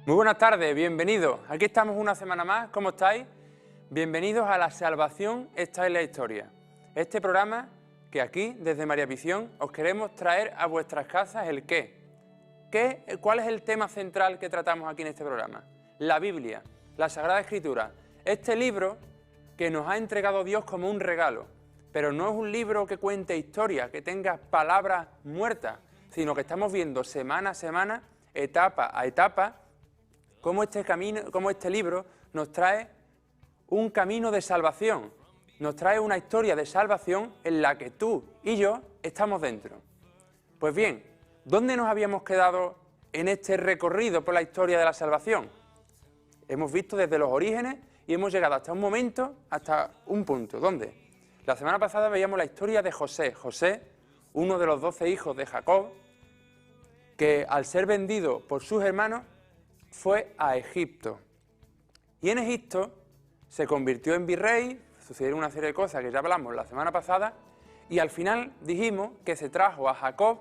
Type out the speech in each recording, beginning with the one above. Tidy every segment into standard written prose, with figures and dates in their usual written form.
Muy buenas tardes, bienvenidos. Aquí estamos una semana más, ¿cómo estáis? Bienvenidos a La Salvación está en la historia. Este programa que aquí, desde María Visión, os queremos traer a vuestras casas el qué. ¿Cuál es el tema central que tratamos aquí en este programa? La Biblia, la Sagrada Escritura. Este libro que nos ha entregado Dios como un regalo, pero no es un libro que cuente historia, que tenga palabras muertas, sino que estamos viendo semana a semana, etapa a etapa, cómo este libro nos trae un camino de salvación, nos trae una historia de salvación en la que tú y yo estamos dentro. Pues bien, ¿dónde nos habíamos quedado en este recorrido por la historia de la salvación? Hemos visto desde los orígenes y hemos llegado hasta un momento, hasta un punto. ¿Dónde? La semana pasada veíamos la historia de José. José, uno de los 12 hijos de Jacob, que al ser vendido por sus hermanos, fue a Egipto. Y en Egipto se convirtió en virrey, sucedieron una serie de cosas que ya hablamos la semana pasada, y al final dijimos que se trajo a Jacob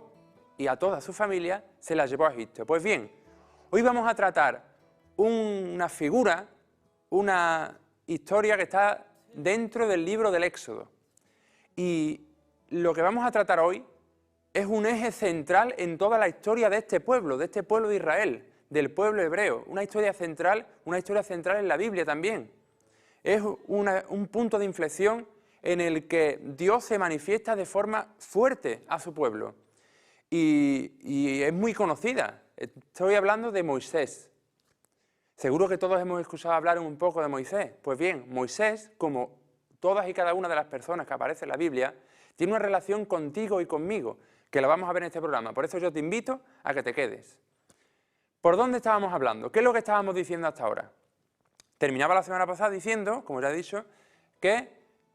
y a toda su familia, se la llevó a Egipto. Pues bien, hoy vamos a tratar una figura, una historia que está dentro del libro del Éxodo. Y lo que vamos a tratar hoy es un eje central en toda la historia de este pueblo de Israel, del pueblo hebreo, una historia central en la Biblia también. Es un punto de inflexión en el que Dios se manifiesta de forma fuerte a su pueblo. Y es muy conocida. Estoy hablando de Moisés. Seguro que todos hemos escuchado hablar un poco de Moisés. Pues bien, Moisés, como todas y cada una de las personas que aparece en la Biblia, tiene una relación contigo y conmigo, que la vamos a ver en este programa. Por eso yo te invito a que te quedes. ¿Por dónde estábamos hablando? ¿Qué es lo que estábamos diciendo hasta ahora? Terminaba la semana pasada diciendo, como ya he dicho, que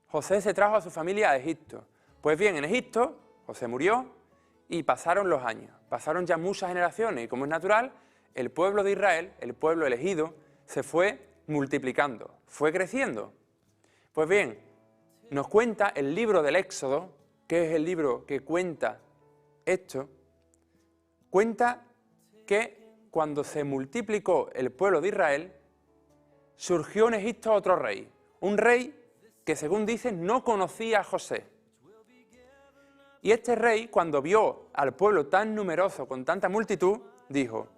José se trajo a su familia a Egipto. Pues bien, en Egipto José murió y pasaron los años. Pasaron ya muchas generaciones y, como es natural, el pueblo de Israel, el pueblo elegido, se fue multiplicando, fue creciendo. Pues bien, nos cuenta el libro del Éxodo, que es el libro que cuenta esto, cuenta que cuando se multiplicó el pueblo de Israel, surgió en Egipto otro rey, un rey que, según dicen, no conocía a José. Y este rey, cuando vio al pueblo tan numeroso, con tanta multitud, dijo: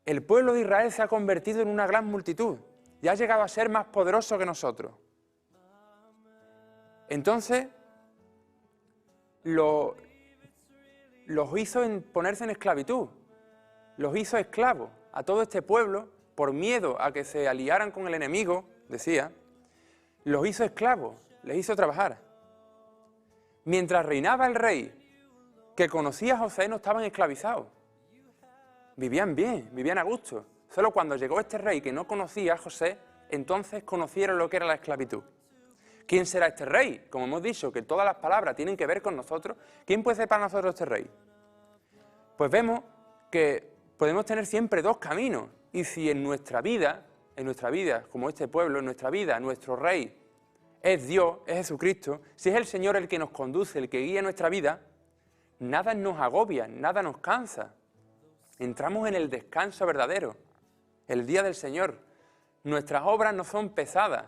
el pueblo de Israel se ha convertido en una gran multitud y ha llegado a ser más poderoso que nosotros. Entonces, los hizo ponerse en esclavitud, los hizo esclavos a todo este pueblo, por miedo a que se aliaran con el enemigo, decía, los hizo esclavos, les hizo trabajar. Mientras reinaba el rey que conocía a José, no estaban esclavizados. Vivían bien, vivían a gusto. Solo cuando llegó este rey que no conocía a José, entonces conocieron lo que era la esclavitud. ¿Quién será este rey? Como hemos dicho, que todas las palabras tienen que ver con nosotros. ¿Quién puede ser para nosotros este rey? Pues vemos que podemos tener siempre dos caminos. Y si en nuestra vida, como este pueblo, en nuestra vida, nuestro rey es Dios, es Jesucristo, si es el Señor el que nos conduce, el que guía nuestra vida, nada nos agobia, nada nos cansa. Entramos en el descanso verdadero, el día del Señor. Nuestras obras no son pesadas.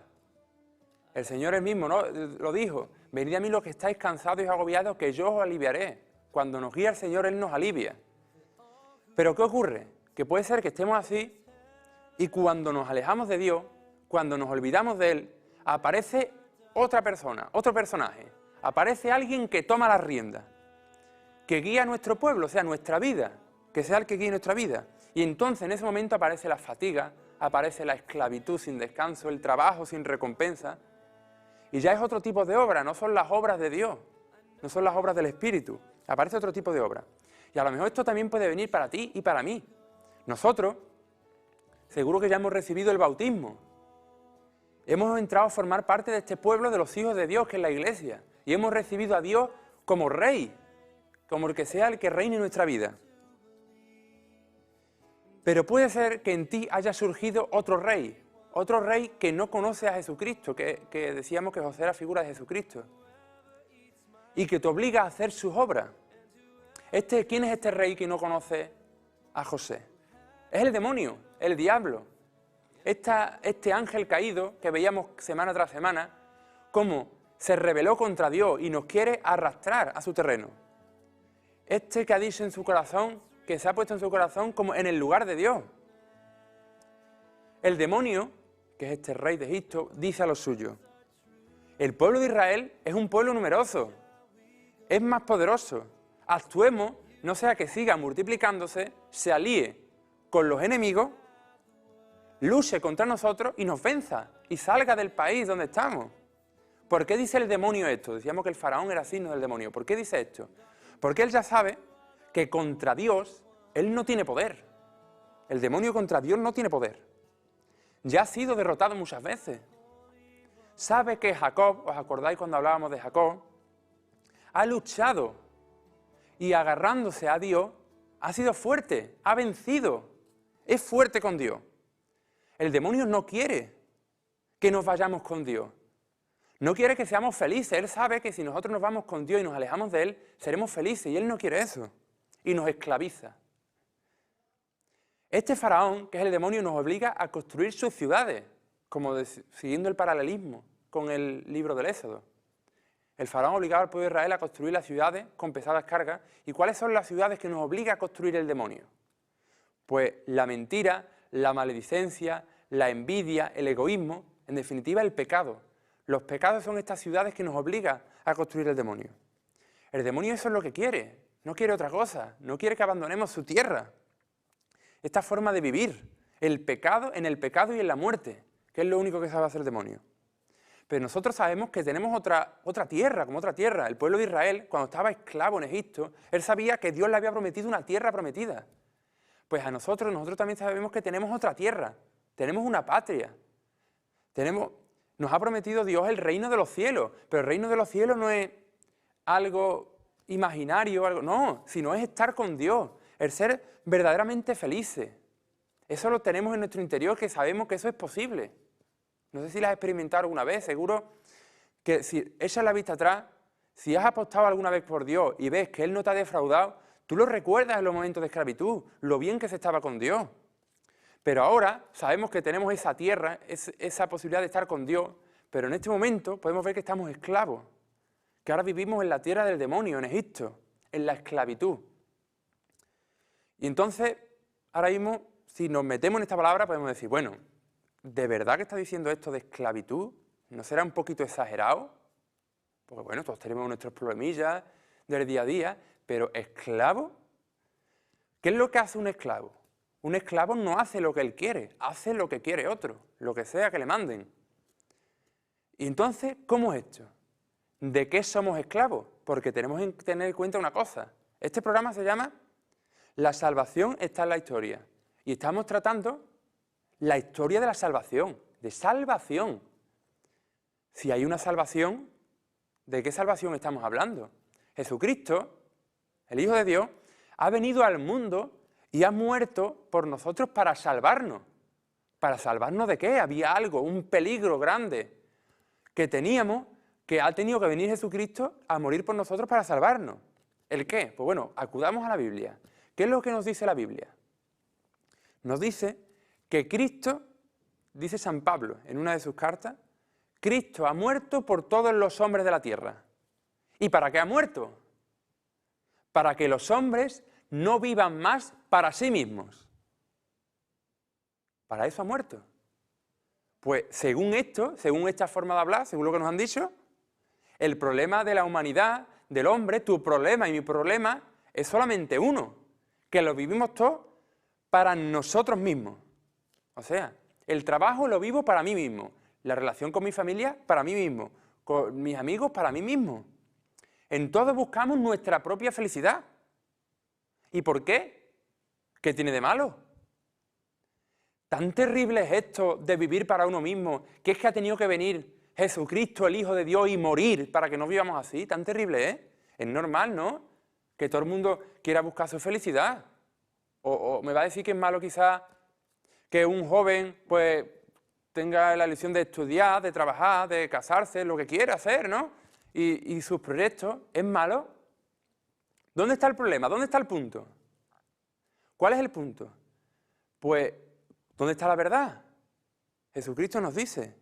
El Señor él mismo, ¿no?, lo dijo: venid a mí los que estáis cansados y agobiados, que yo os aliviaré. Cuando nos guía el Señor, Él nos alivia. Pero ¿qué ocurre? Que puede ser que estemos así y cuando nos alejamos de Dios, cuando nos olvidamos de Él, aparece otra persona, otro personaje. Aparece alguien que toma las riendas, que guía a nuestro pueblo, o sea, nuestra vida, que sea el que guíe nuestra vida. Y entonces en ese momento aparece la fatiga, aparece la esclavitud sin descanso, el trabajo sin recompensa. Y ya es otro tipo de obra, no son las obras de Dios, no son las obras del Espíritu, aparece otro tipo de obra. Y a lo mejor esto también puede venir para ti y para mí. Nosotros, seguro que ya hemos recibido el bautismo. Hemos entrado a formar parte de este pueblo de los hijos de Dios, que es la Iglesia. Y hemos recibido a Dios como Rey, como el que sea el que reine nuestra vida. Pero puede ser que en ti haya surgido otro rey que no conoce a Jesucristo, que decíamos que José era figura de Jesucristo, y que te obliga a hacer sus obras. ¿Quién es este rey que no conoce a José? Es el demonio, el diablo. Este ángel caído que veíamos semana tras semana, cómo se rebeló contra Dios y nos quiere arrastrar a su terreno. Este que ha dicho en su corazón, que se ha puesto en su corazón como en el lugar de Dios. El demonio, que es este rey de Egipto, dice a los suyos: el pueblo de Israel es un pueblo numeroso, es más poderoso. Actuemos, no sea que siga multiplicándose, se alíe con los enemigos, luche contra nosotros y nos venza y salga del país donde estamos. ¿Por qué dice el demonio esto? Decíamos que el faraón era signo del demonio. ¿Por qué dice esto? Porque él ya sabe que contra Dios él no tiene poder. El demonio contra Dios no tiene poder. Ya ha sido derrotado muchas veces. Sabe que Jacob, ¿os acordáis cuando hablábamos de Jacob? Ha luchado y agarrándose a Dios ha sido fuerte, ha vencido, es fuerte con Dios. El demonio no quiere que nos vayamos con Dios. No quiere que seamos felices. Él sabe que si nosotros nos vamos con Dios y nos alejamos de Él, seremos felices. Y Él no quiere eso. Y nos esclaviza. Este faraón, que es el demonio, nos obliga a construir sus ciudades, como siguiendo el paralelismo con el libro del Éxodo. El faraón obligaba al pueblo de Israel a construir las ciudades con pesadas cargas. ¿Y cuáles son las ciudades que nos obliga a construir el demonio? Pues la mentira, la maledicencia, la envidia, el egoísmo, en definitiva el pecado. Los pecados son estas ciudades que nos obligan a construir el demonio. El demonio eso es lo que quiere, no quiere otra cosa, no quiere que abandonemos su tierra. Esta forma de vivir, el pecado en el pecado y en la muerte, que es lo único que sabe hacer el demonio. Pero nosotros sabemos que tenemos otra tierra, como otra tierra. El pueblo de Israel, cuando estaba esclavo en Egipto, él sabía que Dios le había prometido una tierra prometida. Pues a nosotros también sabemos que tenemos otra tierra, tenemos una patria. Nos ha prometido Dios el reino de los cielos, pero el reino de los cielos no es algo imaginario, no, sino es estar con Dios, el ser verdaderamente felices. Eso lo tenemos en nuestro interior, que sabemos que eso es posible. No sé si lo has experimentado alguna vez, seguro que si echas la vista atrás, si has apostado alguna vez por Dios y ves que Él no te ha defraudado, tú lo recuerdas en los momentos de esclavitud, lo bien que se estaba con Dios. Pero ahora sabemos que tenemos esa tierra, esa posibilidad de estar con Dios, pero en este momento podemos ver que estamos esclavos, que ahora vivimos en la tierra del demonio, en Egipto, en la esclavitud. Y entonces, ahora mismo, si nos metemos en esta palabra, podemos decir, bueno, ¿de verdad que está diciendo esto de esclavitud? ¿No será un poquito exagerado? Porque bueno, todos tenemos nuestros problemillas del día a día, pero ¿esclavo? ¿Qué es lo que hace un esclavo? Un esclavo no hace lo que él quiere, hace lo que quiere otro, lo que sea que le manden. Y entonces, ¿cómo es esto? ¿De qué somos esclavos? Porque tenemos que tener en cuenta una cosa. Este programa se llama La salvación está en la historia. Y estamos tratando la historia de la salvación, de salvación. Si hay una salvación, ¿de qué salvación estamos hablando? Jesucristo, el Hijo de Dios, ha venido al mundo y ha muerto por nosotros para salvarnos. ¿Para salvarnos de qué? Había algo, un peligro grande que teníamos, que ha tenido que venir Jesucristo a morir por nosotros para salvarnos. ¿El qué? Pues bueno, acudamos a la Biblia. ¿Qué es lo que nos dice la Biblia? Nos dice que Cristo, dice San Pablo en una de sus cartas, Cristo ha muerto por todos los hombres de la tierra. ¿Y para qué ha muerto? Para que los hombres no vivan más para sí mismos. Para eso ha muerto. Pues según esto, según esta forma de hablar, según lo que nos han dicho, el problema de la humanidad, del hombre, tu problema y mi problema, es solamente uno, que lo vivimos todos para nosotros mismos. O sea, el trabajo lo vivo para mí mismo, la relación con mi familia para mí mismo, con mis amigos para mí mismo. En todo buscamos nuestra propia felicidad. ¿Y por qué? ¿Qué tiene de malo? Tan terrible es esto de vivir para uno mismo, que es que ha tenido que venir Jesucristo, el Hijo de Dios, y morir para que no vivamos así. Tan terrible es. Es normal, ¿no? Que todo el mundo quiera buscar su felicidad. O me va a decir que es malo quizás que un joven pues tenga la ilusión de estudiar, de trabajar, de casarse, lo que quiera hacer, ¿no? Y sus proyectos. ¿Es malo? ¿Dónde está el problema? ¿Dónde está el punto? ¿Cuál es el punto? Pues, ¿dónde está la verdad? Jesucristo nos dice,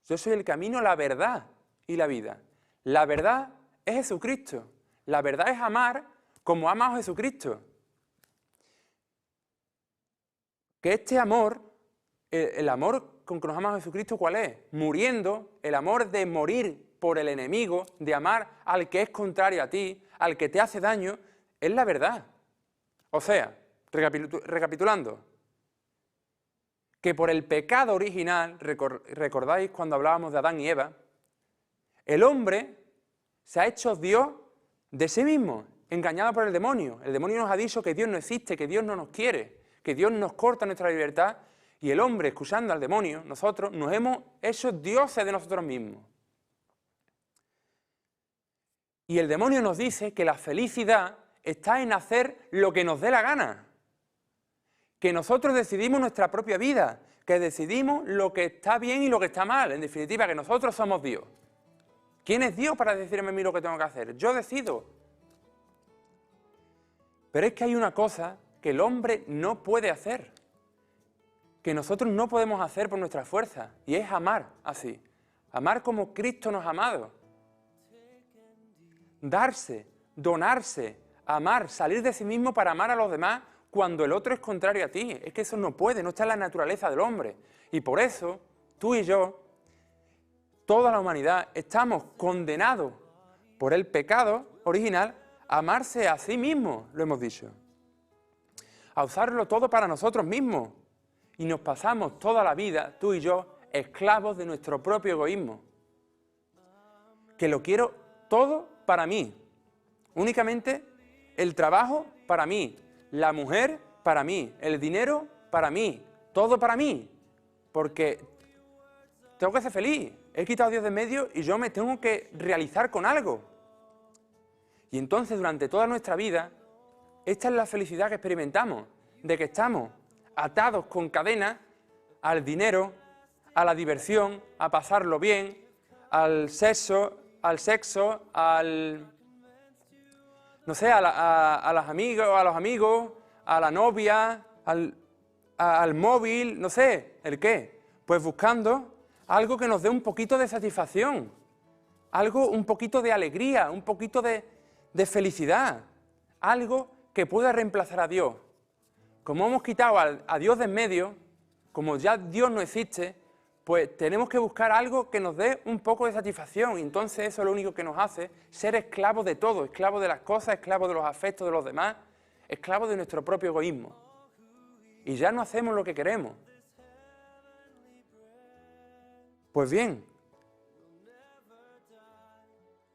yo soy el camino, la verdad y la vida. La verdad es Jesucristo. La verdad es amar como ha amado Jesucristo. Que este amor, el amor con que nos ama Jesucristo, ¿cuál es? Muriendo, el amor de morir por el enemigo, de amar al que es contrario a ti, al que te hace daño, es la verdad. O sea, recapitulando, que por el pecado original, recordáis cuando hablábamos de Adán y Eva, el hombre se ha hecho Dios de sí mismo, engañado por el demonio. El demonio nos ha dicho que Dios no existe, que Dios no nos quiere, que Dios nos corta nuestra libertad, y el hombre, escuchando al demonio, nosotros nos hemos hecho dioses de nosotros mismos. Y el demonio nos dice que la felicidad está en hacer lo que nos dé la gana, que nosotros decidimos nuestra propia vida, que decidimos lo que está bien y lo que está mal, en definitiva, que nosotros somos Dios. ¿Quién es Dios para decirme a mí lo que tengo que hacer? Yo decido. Pero es que hay una cosa que el hombre no puede hacer, que nosotros no podemos hacer por nuestra fuerza, y es amar así, amar como Cristo nos ha amado. Darse, donarse, amar, salir de sí mismo para amar a los demás cuando el otro es contrario a ti. Es que eso no puede, no está en la naturaleza del hombre. Y por eso, tú y yo, toda la humanidad, estamos condenados por el pecado original a amarse a sí mismo, lo hemos dicho. A usarlo todo para nosotros mismos. Y nos pasamos toda la vida, tú y yo, esclavos de nuestro propio egoísmo. Que lo quiero todo para mí. Únicamente el trabajo para mí, la mujer para mí, el dinero para mí, todo para mí. Porque tengo que ser feliz. He quitado a Dios de medio y yo me tengo que realizar con algo. Y entonces durante toda nuestra vida, esta es la felicidad que experimentamos, de que estamos atados con cadenas al dinero, a la diversión, a pasarlo bien, al sexo, no sé, a las amigas, a los amigos, a la novia, al móvil, no sé, ¿el qué? Pues buscando algo que nos dé un poquito de satisfacción, algo, un poquito de alegría, un poquito de felicidad, algo que pueda reemplazar a Dios. Como hemos quitado a Dios de en medio, como ya Dios no existe, pues tenemos que buscar algo que nos dé un poco de satisfacción, y entonces eso es lo único que nos hace ser esclavos de todo, esclavos de las cosas, esclavos de los afectos de los demás, esclavos de nuestro propio egoísmo. Y ya no hacemos lo que queremos. Pues bien,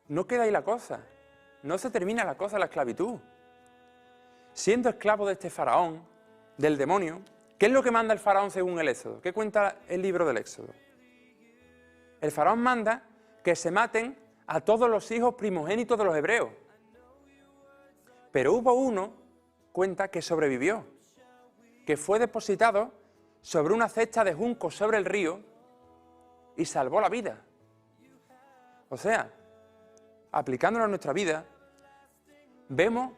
no queda ahí la cosa, no se termina la cosa, la esclavitud. Siendo esclavo de este faraón, del demonio, ¿qué es lo que manda el faraón según el Éxodo? ¿Qué cuenta el libro del Éxodo? El faraón manda que se maten a todos los hijos primogénitos de los hebreos. Pero hubo uno, cuenta, que sobrevivió, que fue depositado sobre una cesta de juncos sobre el río y salvó la vida. O sea, aplicándolo a nuestra vida, vemos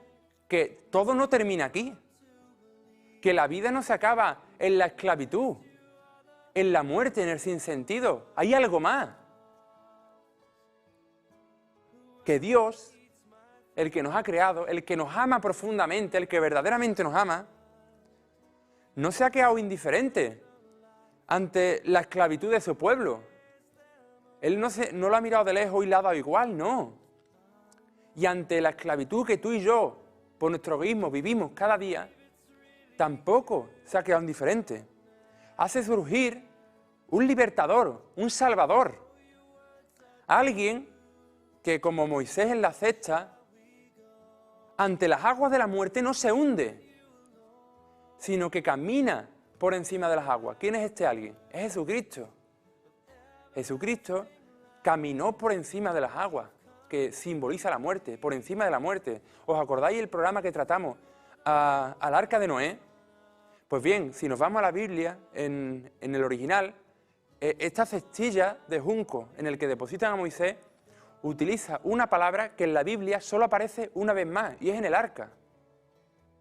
que todo no termina aquí, que la vida no se acaba en la esclavitud, en la muerte, en el sinsentido. Hay algo más. Que Dios, el que nos ha creado, el que nos ama profundamente, el que verdaderamente nos ama, no se ha quedado indiferente ante la esclavitud de su pueblo. Él no lo ha mirado de lejos y le ha dado igual, no. Y ante la esclavitud que tú y yo, por nuestro egoísmo, vivimos cada día, tampoco se ha quedado indiferente. Hace surgir un libertador, un salvador. Alguien que, como Moisés en la cesta, ante las aguas de la muerte no se hunde, sino que camina por encima de las aguas. ¿Quién es este alguien? Es Jesucristo. Jesucristo caminó por encima de las aguas, que simboliza la muerte, por encima de la muerte. ¿Os acordáis el programa que tratamos al arca de Noé? Pues bien, si nos vamos a la Biblia, en el original, esta cestilla de junco en el que depositan a Moisés utiliza una palabra que en la Biblia solo aparece una vez más, y es en el arca,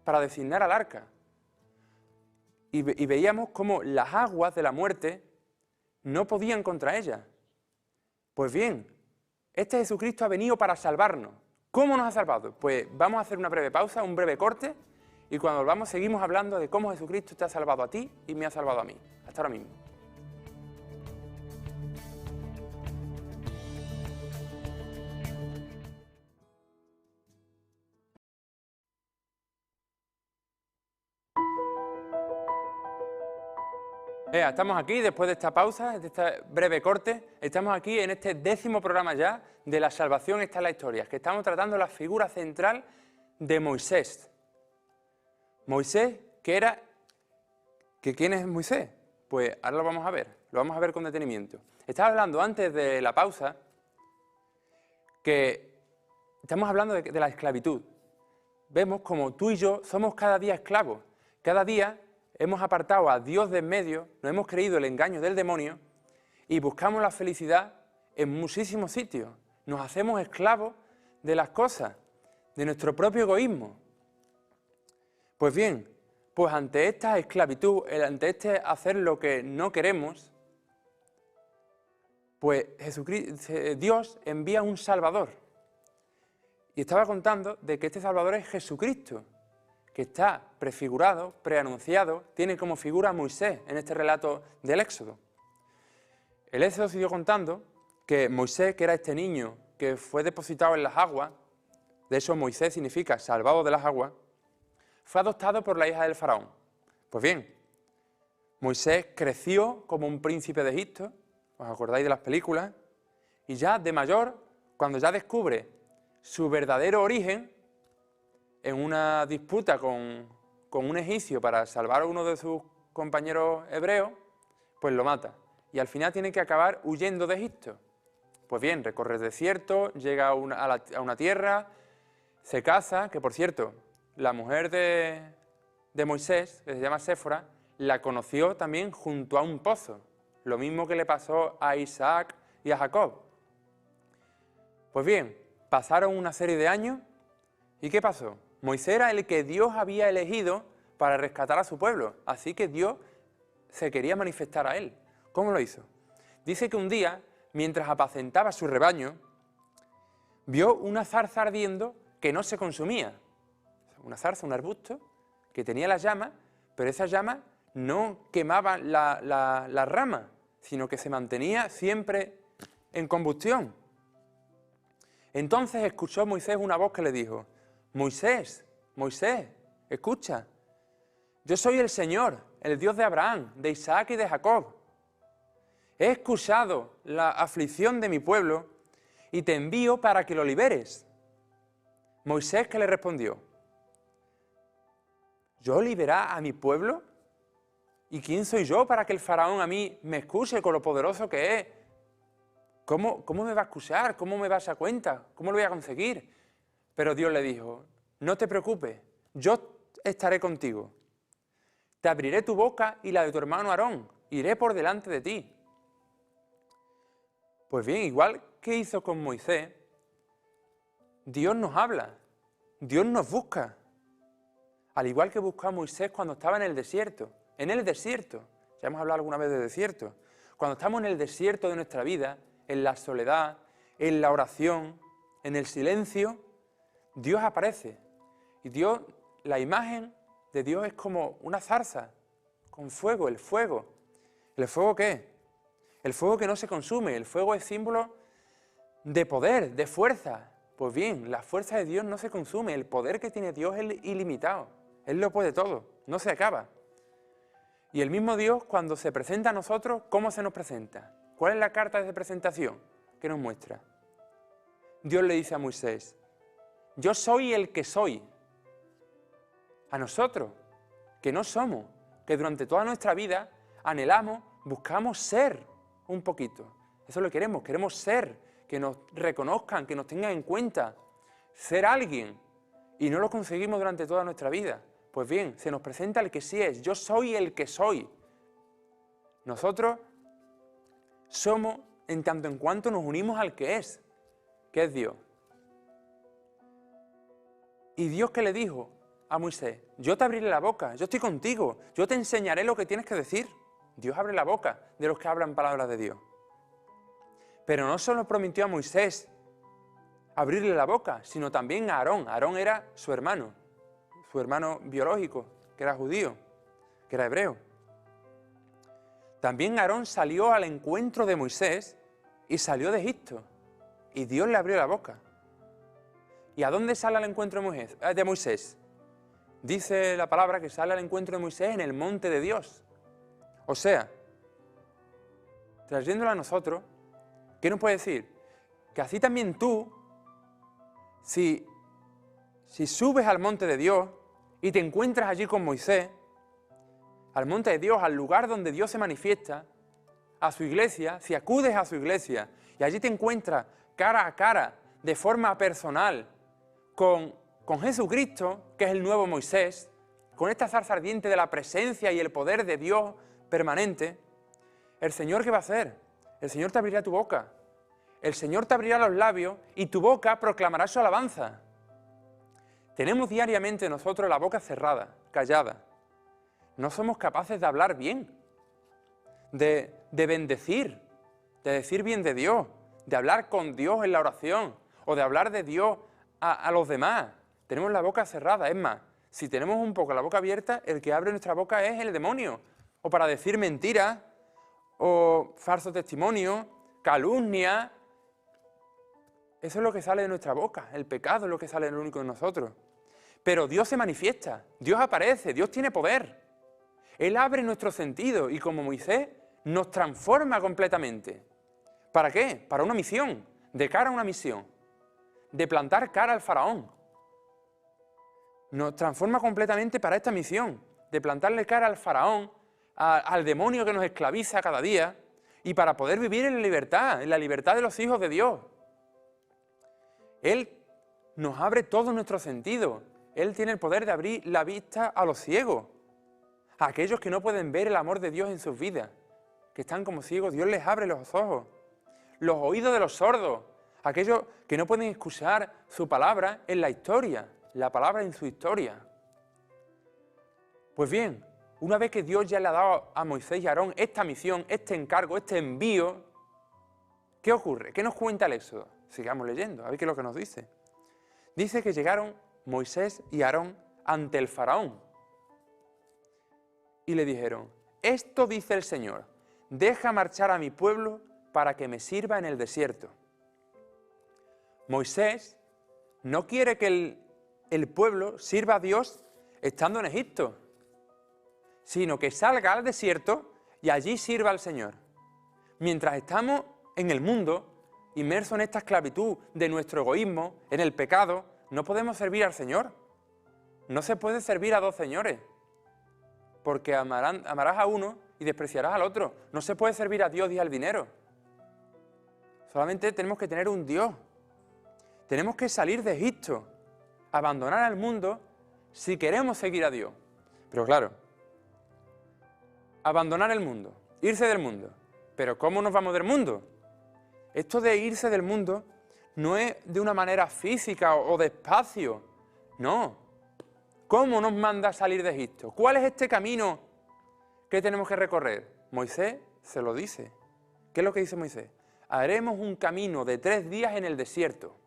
para designar al arca. y veíamos cómo las aguas de la muerte no podían contra ella. Pues bien, este Jesucristo ha venido para salvarnos. ¿Cómo nos ha salvado? Pues vamos a hacer una breve pausa, un breve corte, y cuando volvamos seguimos hablando de cómo Jesucristo te ha salvado a ti y me ha salvado a mí. Hasta ahora mismo. Estamos aquí después de esta pausa, de este breve corte. Estamos aquí en este 10º programa ya de La Salvación está en la historia, que estamos tratando la figura central de Moisés. Moisés, ¿quién es Moisés? Pues ahora lo vamos a ver con detenimiento. Estaba hablando antes de la pausa que estamos hablando de la esclavitud. Vemos como tú y yo somos cada día esclavos. Cada día hemos apartado a Dios de en medio, nos hemos creído el engaño del demonio y buscamos la felicidad en muchísimos sitios. Nos hacemos esclavos de las cosas, de nuestro propio egoísmo. Pues bien, pues ante esta esclavitud, ante este hacer lo que no queremos, pues Dios envía un Salvador. Y estaba contando de que este Salvador es Jesucristo, que está prefigurado, preanunciado, tiene como figura a Moisés en este relato del Éxodo. El Éxodo siguió contando que Moisés, que era este niño que fue depositado en las aguas, de eso Moisés significa salvado de las aguas, fue adoptado por la hija del faraón. Pues bien, Moisés creció como un príncipe de Egipto, ¿os acordáis de las películas? Y ya de mayor, cuando ya descubre su verdadero origen, en una disputa con un egipcio para salvar a uno de sus compañeros hebreos, pues lo mata. Y al final tiene que acabar huyendo de Egipto. Pues bien, recorre el desierto, llega a una tierra, se casa, que por cierto, la mujer de Moisés, que se llama Séfora, la conoció también junto a un pozo. Lo mismo que le pasó a Isaac y a Jacob. Pues bien, pasaron una serie de años, ¿y qué pasó? Moisés era el que Dios había elegido para rescatar a su pueblo, así que Dios se quería manifestar a él. ¿Cómo lo hizo? Dice que un día, mientras apacentaba su rebaño, vio una zarza ardiendo que no se consumía. Una zarza, un arbusto, que tenía las llamas, pero esas llamas no quemaban la rama, sino que se mantenía siempre en combustión. Entonces escuchó Moisés una voz que le dijo: Moisés, Moisés, escucha, yo soy el Señor, el Dios de Abraham, de Isaac y de Jacob. He escuchado la aflicción de mi pueblo y te envío para que lo liberes. Moisés, ¿qué le respondió? ¿Yo liberar a mi pueblo? ¿Y quién soy yo para que el faraón a mí me escuche con lo poderoso que es? ¿Cómo me va a escuchar? ¿Cómo me vas a cuenta? ¿Cómo lo voy a conseguir? Pero Dios le dijo: no te preocupes, yo estaré contigo. Te abriré tu boca y la de tu hermano Aarón, iré por delante de ti. Pues bien, igual que hizo con Moisés, Dios nos habla, Dios nos busca. Al igual que buscó a Moisés cuando estaba en el desierto. En el desierto, ya hemos hablado alguna vez de desierto. Cuando estamos en el desierto de nuestra vida, en la soledad, en la oración, en el silencio, Dios aparece. Y Dios, la imagen de Dios es como una zarza con fuego, el fuego. ¿El fuego qué es? El fuego que no se consume, el fuego es símbolo de poder, de fuerza. Pues bien, la fuerza de Dios no se consume, el poder que tiene Dios es ilimitado. Él lo puede todo, no se acaba. Y el mismo Dios, cuando se presenta a nosotros, ¿cómo se nos presenta? ¿Cuál es la carta de presentación que nos muestra? Dios le dice a Moisés: yo soy el que soy. A nosotros, que no somos, que durante toda nuestra vida anhelamos, buscamos ser un poquito. Eso lo queremos ser, que nos reconozcan, que nos tengan en cuenta, ser alguien. Y no lo conseguimos durante toda nuestra vida. Pues bien, se nos presenta el que sí es. Yo soy el que soy. Nosotros somos en tanto en cuanto nos unimos al que es Dios. ¿Y Dios qué le dijo a Moisés, yo te abriré la boca, yo estoy contigo, yo te enseñaré lo que tienes que decir. Dios abre la boca de los que hablan palabras de Dios. Pero no solo prometió a Moisés abrirle la boca, sino también a Aarón. Aarón era su hermano biológico, que era judío, que era hebreo. También Aarón salió al encuentro de Moisés y salió de Egipto. Y Dios le abrió la boca. ¿Y a dónde sale al encuentro de Moisés? Dice la palabra que sale al encuentro de Moisés en el monte de Dios. O sea, trayéndolo a nosotros, ¿qué nos puede decir? Que así también tú, si subes al monte de Dios y te encuentras allí con Moisés, al monte de Dios, al lugar donde Dios se manifiesta, a su iglesia, si acudes a su iglesia y allí te encuentras cara a cara, de forma personal, con Jesucristo, que es el nuevo Moisés, con esta zarza ardiente de la presencia y el poder de Dios permanente, el Señor, ¿qué va a hacer? El Señor te abrirá tu boca, el Señor te abrirá los labios y tu boca proclamará su alabanza. Tenemos diariamente nosotros la boca cerrada, callada. No somos capaces de hablar bien, de bendecir, de decir bien de Dios, de hablar con Dios en la oración o de hablar de Dios a los demás. Tenemos la boca cerrada. Es más, si tenemos un poco la boca abierta, el que abre nuestra boca es el demonio. O para decir mentiras, o falso testimonio, calumnia. Eso es lo que sale de nuestra boca. El pecado es lo que sale del único de nosotros. Pero Dios se manifiesta, Dios aparece, Dios tiene poder. Él abre nuestro sentido y como Moisés nos transforma completamente. ¿Para qué? Para una misión, de cara a una misión, de plantar cara al faraón. Nos transforma completamente para esta misión, de plantarle cara al faraón, al demonio que nos esclaviza cada día y para poder vivir en la libertad de los hijos de Dios. Él nos abre todos nuestros sentidos. Él tiene el poder de abrir la vista a los ciegos, a aquellos que no pueden ver el amor de Dios en sus vidas, que están como ciegos. Dios les abre los ojos, los oídos de los sordos, aquellos que no pueden escuchar su palabra en la historia, la palabra en su historia. Pues bien, una vez que Dios ya le ha dado a Moisés y a Aarón esta misión, este encargo, este envío, ¿qué ocurre? ¿Qué nos cuenta el Éxodo? Sigamos leyendo, a ver qué es lo que nos dice. Dice que llegaron Moisés y Aarón ante el faraón y le dijeron: esto dice el Señor, deja marchar a mi pueblo para que me sirva en el desierto. Moisés no quiere que el pueblo sirva a Dios estando en Egipto, sino que salga al desierto y allí sirva al Señor. Mientras estamos en el mundo, inmersos en esta esclavitud de nuestro egoísmo, en el pecado, no podemos servir al Señor. No se puede servir a dos señores, porque amarás a uno y despreciarás al otro. No se puede servir a Dios y al dinero. Solamente tenemos que tener un Dios. Tenemos que salir de Egipto, abandonar al mundo si queremos seguir a Dios. Pero claro, abandonar el mundo, irse del mundo. ¿Pero cómo nos vamos del mundo? Esto de irse del mundo no es de una manera física o despacio, no. ¿Cómo nos manda a salir de Egipto? ¿Cuál es este camino que tenemos que recorrer? Moisés se lo dice. ¿Qué es lo que dice Moisés? Haremos un camino de 3 días en el desierto.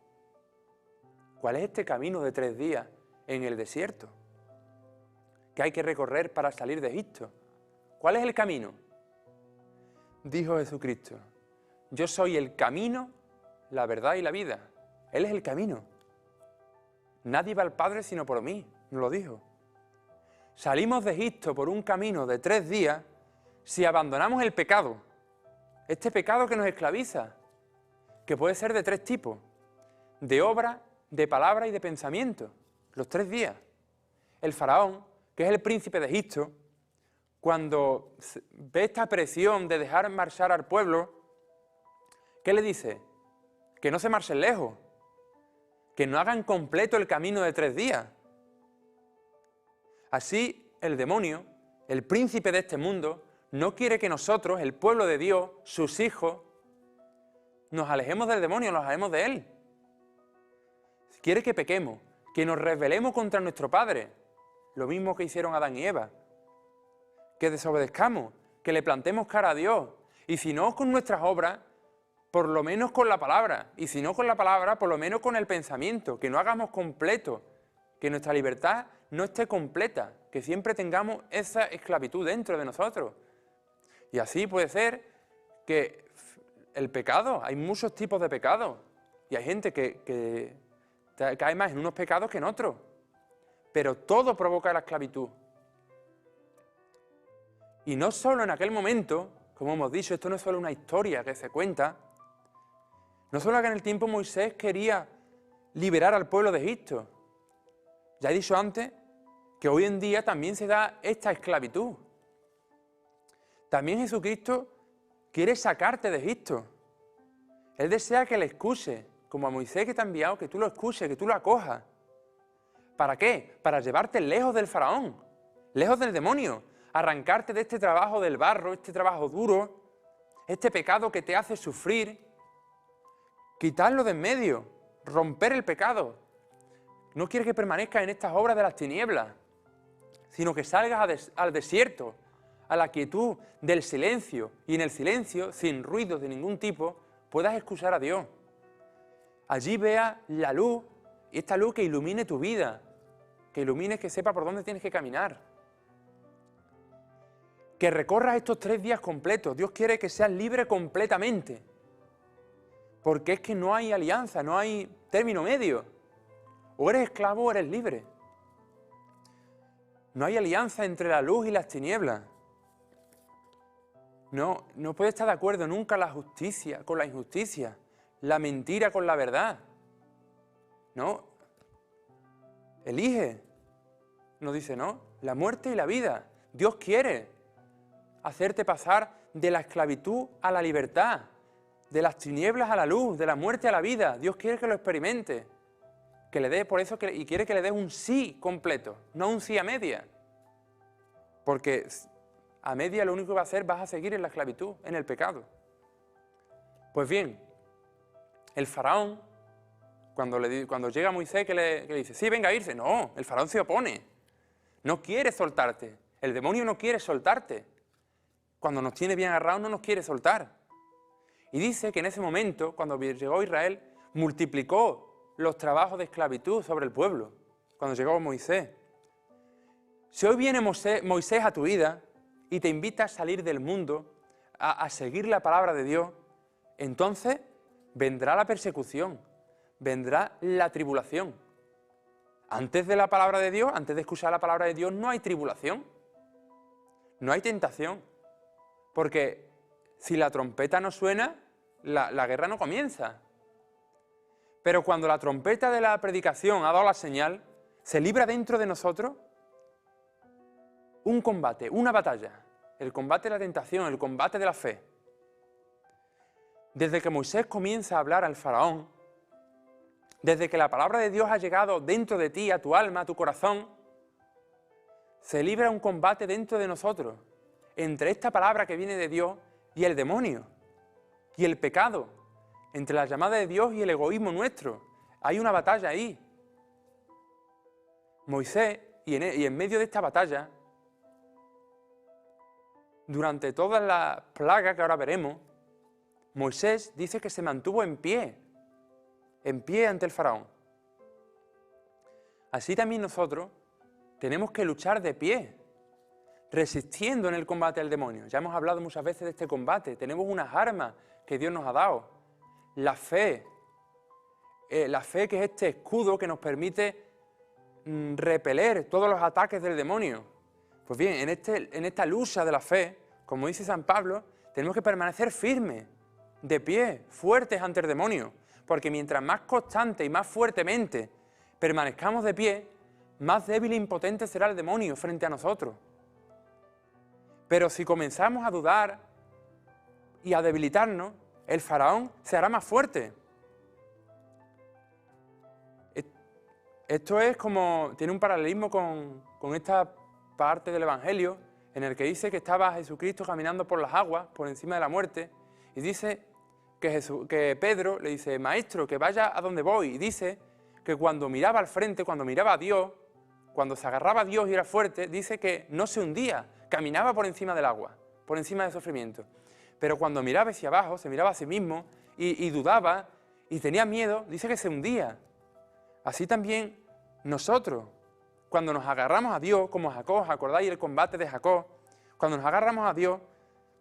¿Cuál es este camino de 3 días en el desierto que hay que recorrer para salir de Egipto? ¿Cuál es el camino? Dijo Jesucristo: yo soy el camino, la verdad y la vida. Él es el camino. Nadie va al Padre sino por mí, nos lo dijo. Salimos de Egipto por un camino de 3 días si abandonamos el pecado. Este pecado que nos esclaviza, que puede ser de 3 tipos: de obra, de palabra y de pensamiento. Los 3 días. El faraón, que es el príncipe de Egipto, cuando ve esta presión de dejar marchar al pueblo, ¿qué le dice? Que no se marchen lejos, que no hagan completo el camino de 3 días. Así el demonio, el príncipe de este mundo, no quiere que nosotros, el pueblo de Dios, sus hijos, nos alejemos del demonio, nos alejemos de él. Quiere que pequemos, que nos rebelemos contra nuestro Padre. lo mismo que hicieron Adán y Eva. Que desobedezcamos, que le plantemos cara a Dios. Y si no con nuestras obras, por lo menos con la palabra. Y si no con la palabra, por lo menos con el pensamiento. Que no hagamos completo, que nuestra libertad no esté completa. Que siempre tengamos esa esclavitud dentro de nosotros. Y así puede ser que el pecado, hay muchos tipos de pecados. Y hay gente que cae más en unos pecados que en otros. Pero todo provoca la esclavitud. Y no solo en aquel momento, como hemos dicho, esto no es solo una historia que se cuenta, no solo que en el tiempo Moisés quería liberar al pueblo de Egipto. Ya he dicho antes que hoy en día también se da esta esclavitud. También Jesucristo quiere sacarte de Egipto. Él desea que le escuches, como a Moisés que te ha enviado, que tú lo escuches, que tú lo acojas. ¿Para qué? Para llevarte lejos del faraón, lejos del demonio, arrancarte de este trabajo del barro, este trabajo duro, este pecado que te hace sufrir, quitarlo de en medio, romper el pecado. No quiere que permanezcas en estas obras de las tinieblas, sino que salgas al desierto, a la quietud del silencio, y en el silencio, sin ruidos de ningún tipo, puedas escuchar a Dios. Allí veas la luz, y esta luz que ilumine tu vida, que ilumine, que sepa por dónde tienes que caminar. Que recorras estos 3 días completos. Dios quiere que seas libre completamente. Porque es que no hay alianza, no hay término medio. O eres esclavo o eres libre. No hay alianza entre la luz y las tinieblas. No puedes estar de acuerdo nunca la justicia con la injusticia, la mentira con la verdad. No. Elige. Nos dice, no, la muerte y la vida. Dios quiere hacerte pasar de la esclavitud a la libertad, de las tinieblas a la luz, de la muerte a la vida. Dios quiere que lo experimente, que le dé por eso y quiere que le des un sí completo, no un sí a media. Porque a media lo único que va a hacer, vas a seguir en la esclavitud, en el pecado. Pues bien, el faraón, cuando llega Moisés, que le dice, sí, venga a irse. No, el faraón se opone. No quiere soltarte. El demonio no quiere soltarte. Cuando nos tiene bien agarrados no nos quiere soltar. Y dice que en ese momento, cuando llegó Israel, multiplicó los trabajos de esclavitud sobre el pueblo. Cuando llegó Moisés. Si hoy viene Moisés a tu vida y te invita a salir del mundo, a seguir la palabra de Dios, entonces vendrá la persecución, vendrá la tribulación. Antes de la palabra de Dios, antes de escuchar la palabra de Dios, no hay tribulación, no hay tentación. Porque si la trompeta no suena, la guerra no comienza. Pero cuando la trompeta de la predicación ha dado la señal, se libra dentro de nosotros un combate, una batalla. El combate de la tentación, el combate de la fe. Desde que Moisés comienza a hablar al faraón, desde que la palabra de Dios ha llegado dentro de ti, a tu alma, a tu corazón, se libra un combate dentro de nosotros, entre esta palabra que viene de Dios y el demonio, y el pecado, entre la llamada de Dios y el egoísmo nuestro. Hay una batalla ahí. Moisés, y en medio de esta batalla, durante todas las plagas que ahora veremos, Moisés dice que se mantuvo en pie ante el faraón. Así también nosotros tenemos que luchar de pie, resistiendo en el combate al demonio. Ya hemos hablado muchas veces de este combate. Tenemos unas armas que Dios nos ha dado. La fe que es este escudo que nos permite repeler todos los ataques del demonio. Pues bien, en esta lucha de la fe, como dice San Pablo, tenemos que permanecer firmes, de pie, fuertes ante el demonio. Porque mientras más constante y más fuertemente permanezcamos de pie, más débil e impotente será el demonio frente a nosotros. Pero si comenzamos a dudar y a debilitarnos, el faraón se hará más fuerte. Esto es como, tiene un paralelismo con esta parte del Evangelio en el que dice que estaba Jesucristo caminando por las aguas, por encima de la muerte, y dice que Pedro le dice, maestro, que vaya a donde voy, y dice que cuando miraba al frente, cuando miraba a Dios, cuando se agarraba a Dios y era fuerte, dice que no se hundía, caminaba por encima del agua, por encima del sufrimiento. Pero cuando miraba hacia abajo, se miraba a sí mismo y dudaba y tenía miedo, dice que se hundía. Así también nosotros, cuando nos agarramos a Dios, como Jacob, ¿os acordáis el combate de Jacob? Cuando nos agarramos a Dios,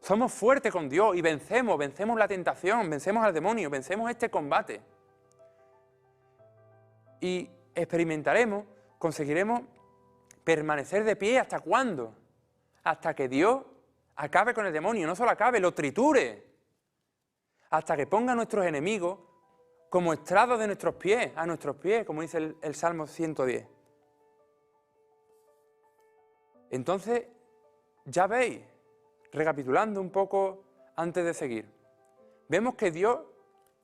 somos fuertes con Dios y vencemos la tentación, vencemos al demonio, vencemos este combate. Y experimentaremos, conseguiremos permanecer de pie. ¿Hasta cuándo? Hasta que Dios acabe con el demonio, no solo acabe, lo triture. Hasta que ponga a nuestros enemigos como estrados de nuestros pies, a nuestros pies, como dice el Salmo 110. Entonces, ya veis, recapitulando un poco antes de seguir, vemos que Dios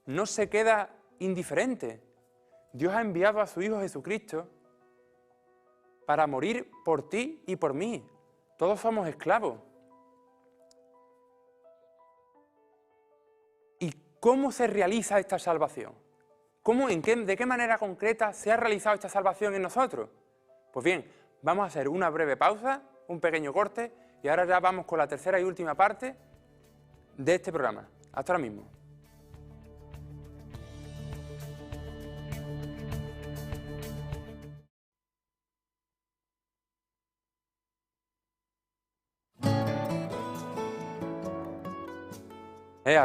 no se queda indiferente. Dios ha enviado a su Hijo Jesucristo para morir por ti y por mí. Todos somos esclavos. ¿Y cómo se realiza esta salvación? ¿De qué manera concreta se ha realizado esta salvación en nosotros? Pues bien, vamos a hacer una breve pausa, un pequeño corte, y ahora ya vamos con la tercera y última parte de este programa. Hasta ahora mismo.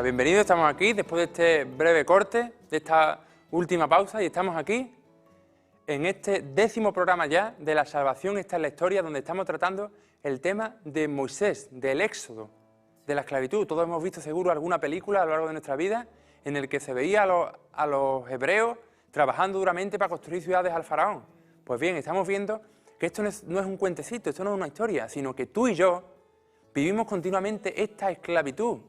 Bienvenidos, estamos aquí después de este breve corte, de esta última pausa, y estamos aquí en este 10º programa ya de La Salvación está en la Historia, donde estamos tratando el tema de Moisés, del éxodo, de la esclavitud. Todos hemos visto seguro alguna película a lo largo de nuestra vida en el que se veía a los hebreos trabajando duramente para construir ciudades al faraón. Pues bien, estamos viendo que esto no es un cuentecito, esto no es una historia, sino que tú y yo vivimos continuamente esta esclavitud.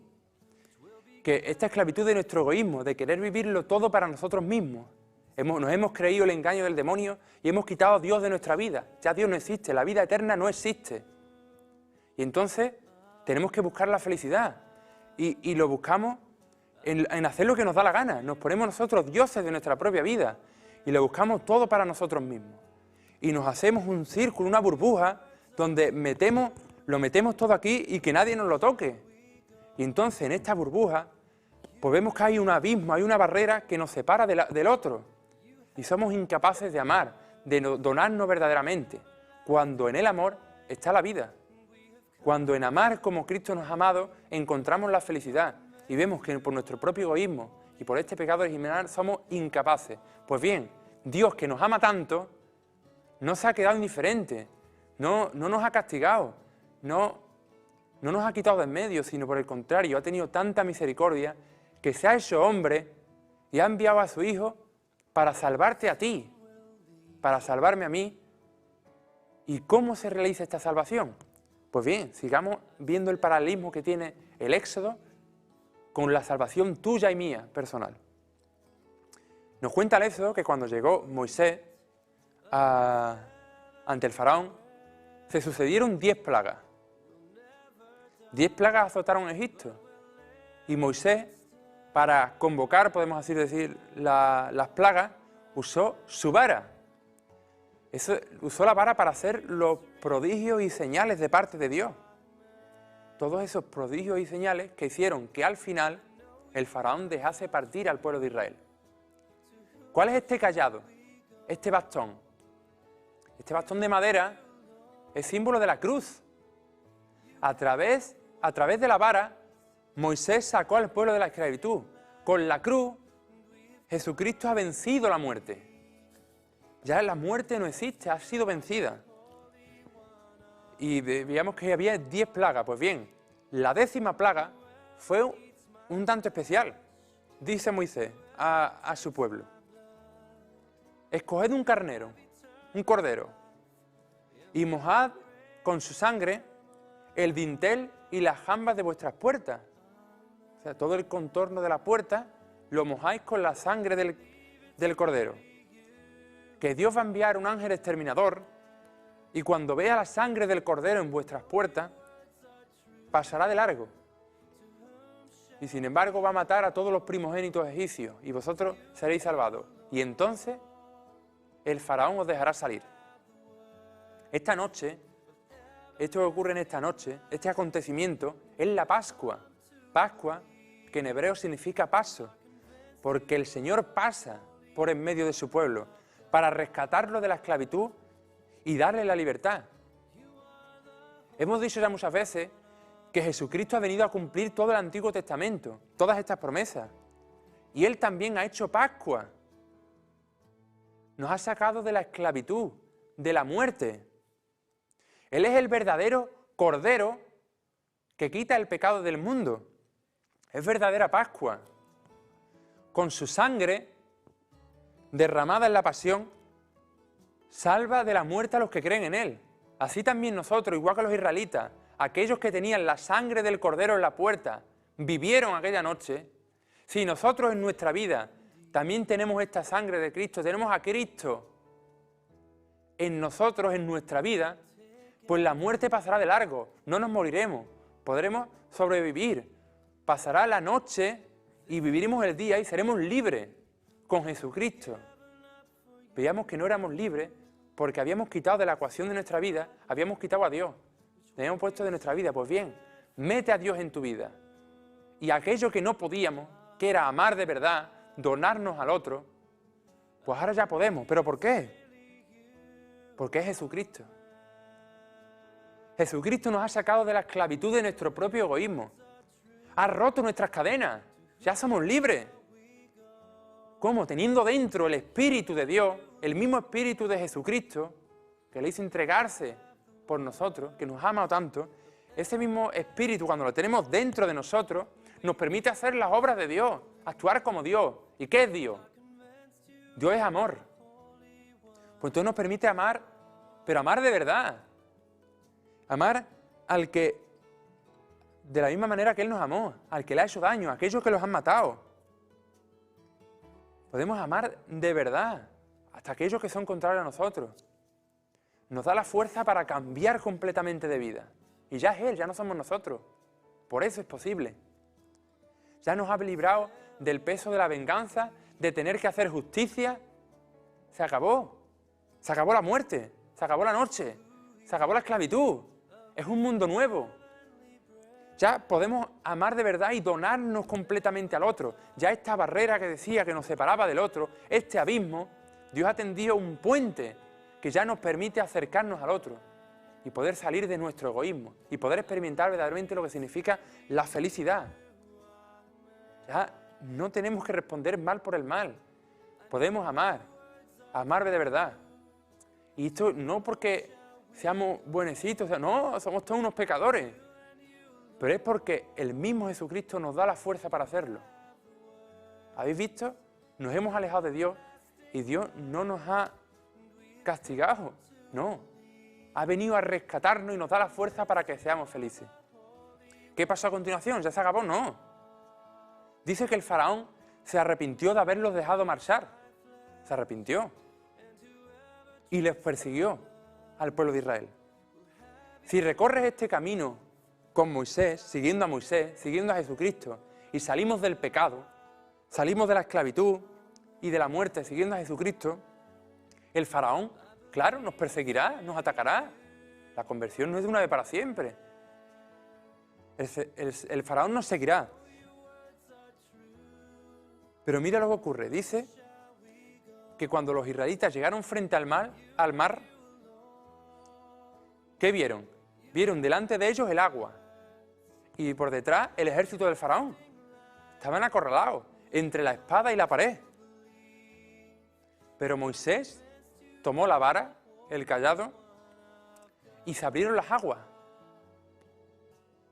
Que esta esclavitud de nuestro egoísmo, de querer vivirlo todo para nosotros mismos. Nos hemos creído el engaño del demonio y hemos quitado a Dios de nuestra vida. Ya Dios no existe, la vida eterna no existe. Y entonces tenemos que buscar la felicidad. Y lo buscamos en hacer lo que nos da la gana. Nos ponemos nosotros dioses de nuestra propia vida y lo buscamos todo para nosotros mismos. Y nos hacemos un círculo, una burbuja, donde lo metemos todo aquí y que nadie nos lo toque. Y entonces en esta burbuja pues vemos que hay un abismo, hay una barrera que nos separa del otro. Y somos incapaces de amar, de donarnos verdaderamente, cuando en el amor está la vida. Cuando en amar como Cristo nos ha amado, encontramos la felicidad. Y vemos que por nuestro propio egoísmo y por este pecado original somos incapaces. Pues bien, Dios, que nos ama tanto, no se ha quedado indiferente, no nos ha castigado, no nos ha quitado de en medio, sino por el contrario, ha tenido tanta misericordia que se ha hecho hombre y ha enviado a su Hijo para salvarte a ti, para salvarme a mí. ¿Y cómo se realiza esta salvación? Pues bien, sigamos viendo el paralelismo que tiene el Éxodo con la salvación tuya y mía, personal. Nos cuenta el Éxodo que cuando llegó Moisés ante el faraón, se sucedieron 10 plagas. 10 plagas azotaron Egipto. Y Moisés, para convocar, podemos así decir, las plagas, usó su vara. Usó la vara para hacer los prodigios y señales de parte de Dios. Todos esos prodigios y señales que hicieron que al final el faraón dejase partir al pueblo de Israel. ¿Cuál es este cayado? Este bastón. Este bastón de madera es símbolo de la cruz. A través de la vara, Moisés sacó al pueblo de la esclavitud. Con la cruz, Jesucristo ha vencido la muerte. Ya la muerte no existe, ha sido vencida. Y veíamos que había 10 plagas. Pues bien, la 10ª plaga fue un tanto especial. Dice Moisés a su pueblo: escoged un carnero, un cordero, y mojad con su sangre el dintel y las jambas de vuestras puertas. O sea, todo el contorno de la puerta lo mojáis con la sangre del cordero. Que Dios va a enviar un ángel exterminador y cuando vea la sangre del cordero en vuestras puertas, pasará de largo. Y sin embargo va a matar a todos los primogénitos egipcios y vosotros seréis salvados. Y entonces el faraón os dejará salir. Esta noche, esto que ocurre en esta noche, este acontecimiento, es la Pascua. Pascua, que en hebreo significa paso, porque el Señor pasa por en medio de su pueblo para rescatarlo de la esclavitud y darle la libertad. Hemos dicho ya muchas veces que Jesucristo ha venido a cumplir todo el Antiguo Testamento, todas estas promesas. Y Él también ha hecho Pascua. Nos ha sacado de la esclavitud, de la muerte. Él es el verdadero Cordero que quita el pecado del mundo. Es verdadera Pascua. Con su sangre derramada en la pasión, salva de la muerte a los que creen en Él. Así también nosotros, igual que los israelitas, aquellos que tenían la sangre del Cordero en la puerta, vivieron aquella noche. Si nosotros en nuestra vida también tenemos esta sangre de Cristo, tenemos a Cristo en nosotros, en nuestra vida, pues la muerte pasará de largo, no nos moriremos, podremos sobrevivir. Pasará la noche y viviremos el día y seremos libres con Jesucristo. Veíamos que no éramos libres porque habíamos quitado de la ecuación de nuestra vida, habíamos quitado a Dios, le habíamos puesto de nuestra vida. Pues bien, mete a Dios en tu vida. Y aquello que no podíamos, que era amar de verdad, donarnos al otro, pues ahora ya podemos. ¿Pero por qué? Porque es Jesucristo. Jesucristo nos ha sacado de la esclavitud de nuestro propio egoísmo. Ha roto nuestras cadenas. Ya somos libres. ¿Cómo? Teniendo dentro el Espíritu de Dios, el mismo Espíritu de Jesucristo, que le hizo entregarse por nosotros, que nos ha amado tanto, ese mismo Espíritu, cuando lo tenemos dentro de nosotros, nos permite hacer las obras de Dios, actuar como Dios. ¿Y qué es Dios? Dios es amor. Pues entonces nos permite amar, pero amar de verdad. Amar al que, de la misma manera que Él nos amó, al que le ha hecho daño, a aquellos que los han matado. Podemos amar de verdad, hasta aquellos que son contrarios a nosotros. Nos da la fuerza para cambiar completamente de vida. Y ya es Él, ya no somos nosotros. Por eso es posible. Ya nos ha librado del peso de la venganza, de tener que hacer justicia. Se acabó. Se acabó la muerte. Se acabó la noche. Se acabó la esclavitud. Es un mundo nuevo. Ya podemos amar de verdad y donarnos completamente al otro. Ya esta barrera que decía que nos separaba del otro, este abismo, Dios ha tendido un puente que ya nos permite acercarnos al otro y poder salir de nuestro egoísmo y poder experimentar verdaderamente lo que significa la felicidad. Ya no tenemos que responder mal por el mal. Podemos amar de verdad. Y esto no porque seamos buenecitos, no, somos todos unos pecadores. Pero es porque el mismo Jesucristo nos da la fuerza para hacerlo. ¿Habéis visto? Nos hemos alejado de Dios y Dios no nos ha castigado, no. Ha venido a rescatarnos y nos da la fuerza para que seamos felices. ¿Qué pasó a continuación? ¿Ya se acabó? No. Dice que el faraón se arrepintió de haberlos dejado marchar. Se arrepintió. Y les persiguió al pueblo de Israel. Si recorres este camino con Moisés, siguiendo a Jesucristo, y salimos del pecado, salimos de la esclavitud y de la muerte siguiendo a Jesucristo, el faraón, claro, nos perseguirá, nos atacará. La conversión no es de una vez para siempre. El faraón nos seguirá. Pero mira lo que ocurre. Dice que cuando los israelitas llegaron frente al mar, ¿qué vieron? Vieron delante de ellos el agua y por detrás el ejército del faraón. Estaban acorralados entre la espada y la pared. Pero Moisés tomó la vara, el cayado, y se abrieron las aguas.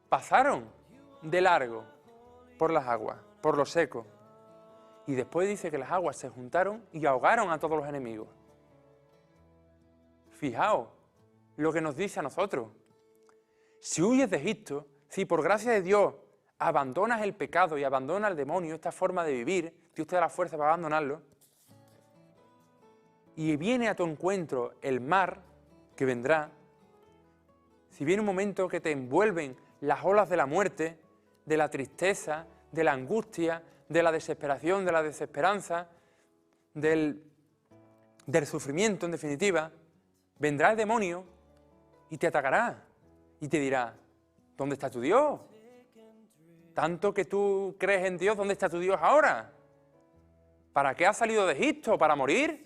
Pasaron de largo por las aguas, por lo seco. Y después dice que las aguas se juntaron y ahogaron a todos los enemigos. Fijaos lo que nos dice a nosotros. Si huyes de Egipto, si por gracia de Dios abandonas el pecado y abandonas al demonio, esta forma de vivir, Dios te da la fuerza para abandonarlo, y viene a tu encuentro el mar que vendrá, si viene un momento que te envuelven las olas de la muerte, de la tristeza, de la angustia, de la desesperación, de la desesperanza, del sufrimiento en definitiva, vendrá el demonio y te atacará y te dirá, ¿dónde está tu Dios? Tanto que tú crees en Dios, ¿dónde está tu Dios ahora? ¿Para qué has salido de Egipto? ¿Para morir?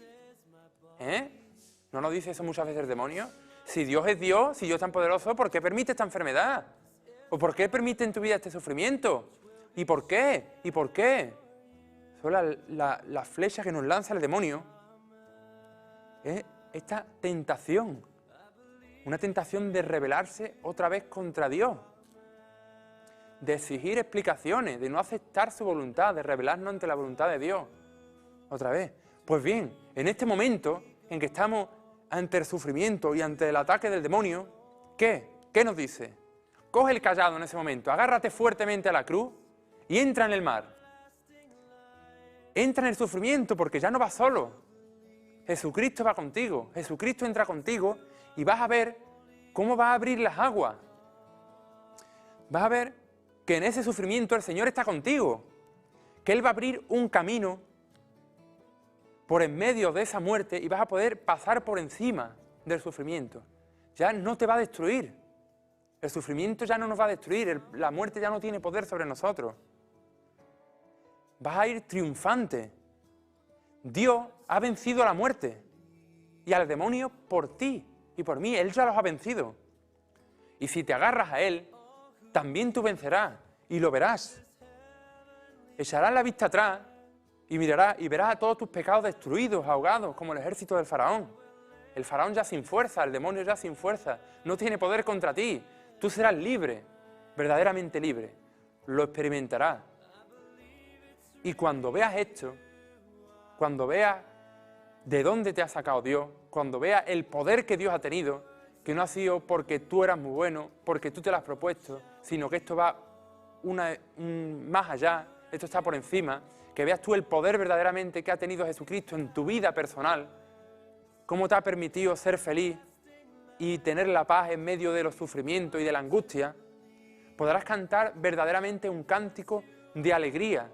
¿No nos dice eso muchas veces el demonio? Si Dios es Dios, si Dios es tan poderoso, ¿por qué permite esta enfermedad? ¿O por qué permite en tu vida este sufrimiento? ¿Y por qué? ¿Y por qué? Son la flecha que nos lanza el demonio. Es esta tentación. Una tentación de rebelarse otra vez contra Dios. De exigir explicaciones, de no aceptar su voluntad, de rebelarnos ante la voluntad de Dios. Otra vez. Pues bien, en este momento en que estamos ante el sufrimiento y ante el ataque del demonio, ¿qué? ¿Qué nos dice? Coge el cayado en ese momento, agárrate fuertemente a la cruz y entra en el mar. Entra en el sufrimiento porque ya no vas solo. Jesucristo va contigo, Jesucristo entra contigo y vas a ver cómo va a abrir las aguas. Vas a ver que en ese sufrimiento el Señor está contigo, que Él va a abrir un camino por en medio de esa muerte y vas a poder pasar por encima del sufrimiento. Ya no te va a destruir. El sufrimiento ya no nos va a destruir, la muerte ya no tiene poder sobre nosotros. Vas a ir triunfante. Dios ha vencido a la muerte y al demonio por ti y por mí. Él ya los ha vencido. Y si te agarras a Él, también tú vencerás y lo verás. Echarás la vista atrás y mirarás y verás a todos tus pecados destruidos, ahogados, como el ejército del faraón. El faraón ya sin fuerza, el demonio ya sin fuerza, no tiene poder contra ti. Tú serás libre, verdaderamente libre. Lo experimentarás. Y cuando veas esto, cuando veas de dónde te ha sacado Dios, cuando veas el poder que Dios ha tenido, que no ha sido porque tú eras muy bueno, porque tú te lo has propuesto, sino que esto va más allá, esto está por encima, que veas tú el poder verdaderamente que ha tenido Jesucristo en tu vida personal, cómo te ha permitido ser feliz y tener la paz en medio de los sufrimientos y de la angustia, podrás cantar verdaderamente un cántico de alegría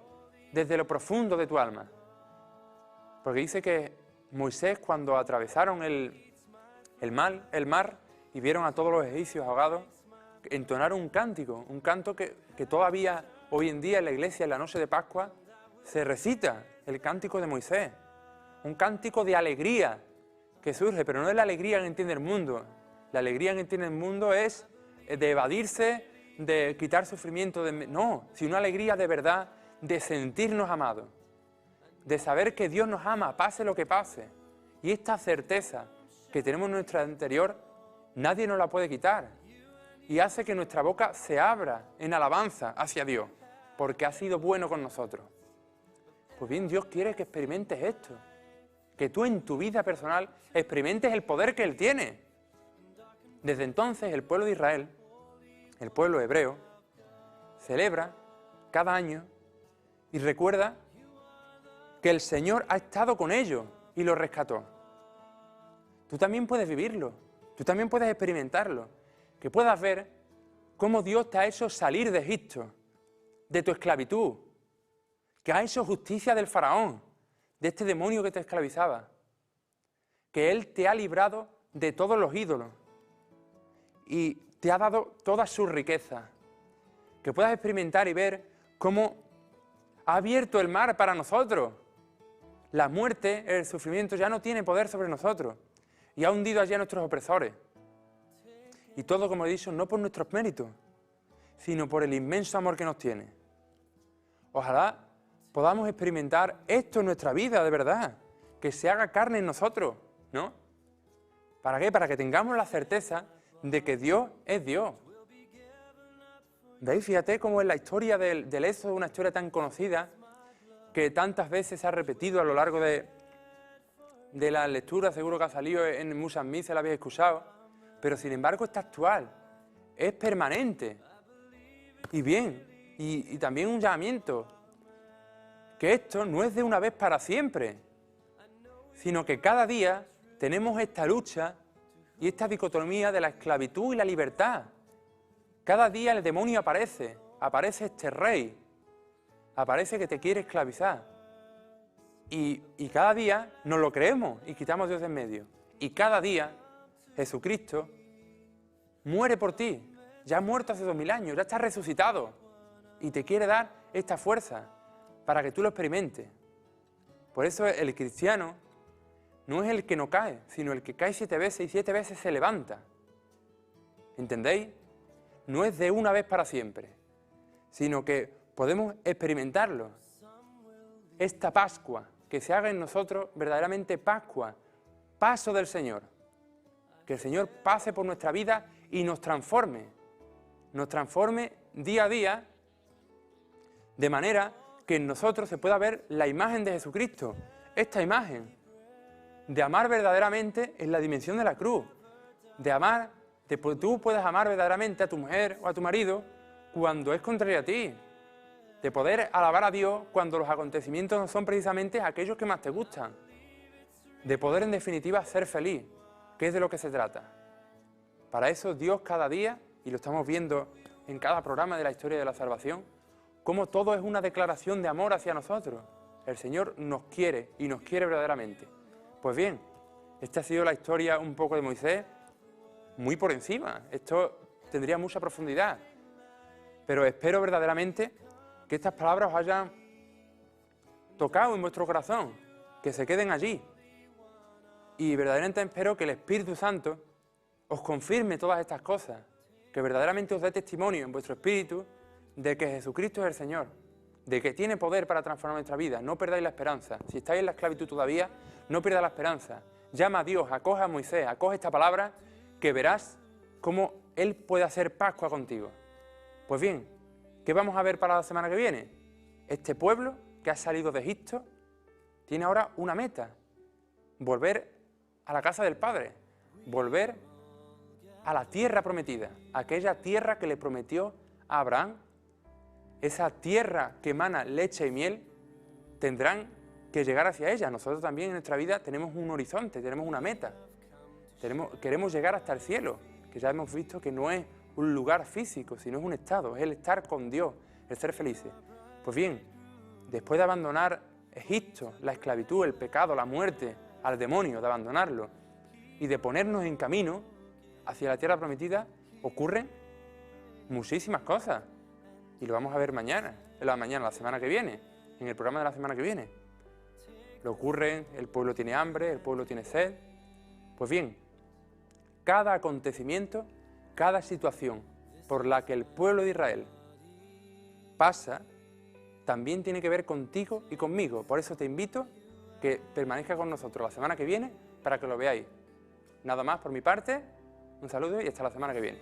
desde lo profundo de tu alma. Porque dice que Moisés, cuando atravesaron el mar y vieron a todos los egipcios ahogados, entonaron un cántico, un canto que todavía hoy en día en la iglesia, en la noche de Pascua, se recita, el cántico de Moisés. Un cántico de alegría que surge, pero no es la alegría que entiende el mundo. La alegría que entiende el mundo es de evadirse, de quitar sufrimiento, no, sino una alegría de verdad, de sentirnos amados, de saber que Dios nos ama, pase lo que pase. Y esta certeza que tenemos en nuestro interior, nadie nos la puede quitar. Y hace que nuestra boca se abra en alabanza hacia Dios, porque ha sido bueno con nosotros. Pues bien, Dios quiere que experimentes esto, que tú en tu vida personal experimentes el poder que Él tiene. Desde entonces el pueblo de Israel, el pueblo hebreo, celebra cada año y recuerda que el Señor ha estado con ellos y los rescató. Tú también puedes vivirlo, tú también puedes experimentarlo, que puedas ver cómo Dios te ha hecho salir de Egipto, de tu esclavitud, que ha hecho justicia del faraón, de este demonio que te esclavizaba, que Él te ha librado de todos los ídolos y te ha dado toda su riqueza, que puedas experimentar y ver cómo ha abierto el mar para nosotros. La muerte, el sufrimiento ya no tiene poder sobre nosotros y ha hundido allí a nuestros opresores. Y todo, como he dicho, no por nuestros méritos, sino por el inmenso amor que nos tiene. Ojalá podamos experimentar esto en nuestra vida de verdad, que se haga carne en nosotros, ¿no? ¿Para qué? Para que tengamos la certeza de que Dios es Dios. ¿Veis? Fíjate cómo es la historia del Éxodo, una historia tan conocida, que tantas veces se ha repetido a lo largo de la lectura, seguro que ha salido en muchas misas, la habéis escuchado, pero sin embargo está actual, es permanente. Y bien, y también un llamamiento, que esto no es de una vez para siempre, sino que cada día tenemos esta lucha y esta dicotomía de la esclavitud y la libertad. Cada día el demonio aparece este rey, aparece que te quiere esclavizar. Y cada día nos lo creemos y quitamos a Dios de en medio. Y cada día Jesucristo muere por ti, ya ha muerto hace 2000 años, ya está resucitado y te quiere dar esta fuerza para que tú lo experimentes. Por eso el cristiano no es el que no cae, sino el que cae 7 veces y 7 veces se levanta. ¿Entendéis? No es de una vez para siempre, sino que podemos experimentarlo. Esta Pascua, que se haga en nosotros verdaderamente Pascua, paso del Señor. Que el Señor pase por nuestra vida y nos transforme día a día, de manera que en nosotros se pueda ver la imagen de Jesucristo, esta imagen de amar verdaderamente en la dimensión de la cruz, de amar, tú puedes amar verdaderamente a tu mujer o a tu marido cuando es contrario a ti, de poder alabar a Dios cuando los acontecimientos no son precisamente aquellos que más te gustan, de poder en definitiva ser feliz, que es de lo que se trata. Para eso Dios cada día, y lo estamos viendo en cada programa de la historia de la salvación, cómo todo es una declaración de amor hacia nosotros. El Señor nos quiere y nos quiere verdaderamente. Pues bien, esta ha sido la historia un poco de Moisés, muy por encima. Esto tendría mucha profundidad. Pero espero verdaderamente que estas palabras os hayan tocado en vuestro corazón, que se queden allí. Y verdaderamente espero que el Espíritu Santo os confirme todas estas cosas, que verdaderamente os dé testimonio en vuestro espíritu de que Jesucristo es el Señor, de que tiene poder para transformar nuestra vida. No perdáis la esperanza. Si estáis en la esclavitud todavía, no pierdas la esperanza. Llama a Dios, acoge a Moisés, acoge esta palabra, que verás cómo Él puede hacer Pascua contigo. Pues bien, ¿qué vamos a ver para la semana que viene? Este pueblo que ha salido de Egipto tiene ahora una meta: volver a la casa del Padre, volver a la tierra prometida, aquella tierra que le prometió a Abraham. Esa tierra que emana leche y miel, tendrán que llegar hacia ella. Nosotros también en nuestra vida tenemos un horizonte, tenemos una meta. Queremos llegar hasta el cielo, que ya hemos visto que no es un lugar físico, sino es un estado, es el estar con Dios, el ser felices. Pues bien, después de abandonar Egipto, la esclavitud, el pecado, la muerte, al demonio, de abandonarlo y de ponernos en camino hacia la tierra prometida, ocurren muchísimas cosas. Y lo vamos a ver mañana, la semana que viene, en el programa de la semana que viene. Lo ocurre, el pueblo tiene hambre, el pueblo tiene sed. Pues bien, cada acontecimiento, cada situación por la que el pueblo de Israel pasa, también tiene que ver contigo y conmigo. Por eso te invito que permanezcas con nosotros la semana que viene para que lo veáis. Nada más por mi parte, un saludo y hasta la semana que viene.